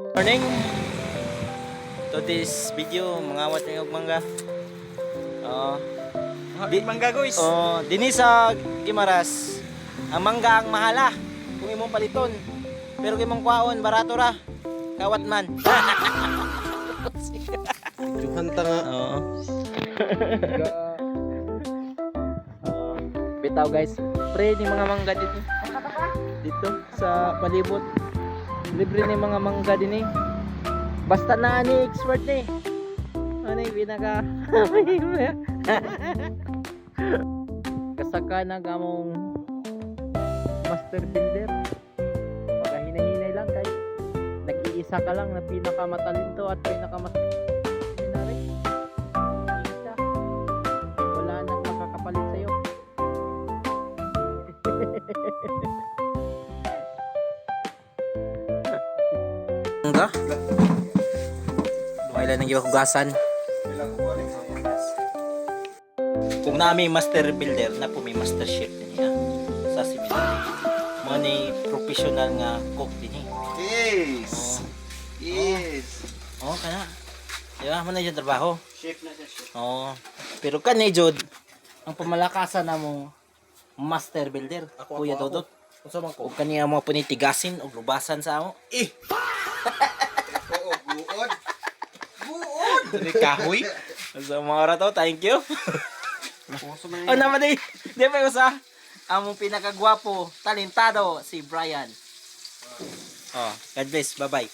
Morning. To this video, mangawat ng mangga. Mangga guys. Dinhi sa Gimaras. Ang mangga ang mahala kung imong paliton. Pero kung imong kwaon barato ra. Kawat man. Juhan ta nga. Oo. Bitaw guys, pre ni mga mangga dito. Dito sa palibot. Libre ni mga mangga din eh. Basta na ani expert ni. Ano yung pinaka kasaka na gamong master builder. Baka hinahinay lang kay nag-iisa ka lang na pinakamatalento at pinakamas-minari. Isa. Wala nang makakapalit sa'yo. Nga? Kailan nang hugasan? Kung nami master builder na po may master chef din niya sa seminary. Mo ni professional nga cook din eh. Yes. Yes. Oh, kana. Di ba? Mo na yung trabaho. Chef na siya, chef. Oo. Pero kan ni Jod, ang pamalakasan na mo master builder. Kuya Dodot. Unsa man O ko? kaniya mo punitigasin o lubasan sa amo. Oo, buod. Buod. Dili kahoy. Sa mga oras to, thank you. Oh, naman di. Di ba usa? Among pinakagwapo, talentado si Brian. Oh, God bless. Bye-bye.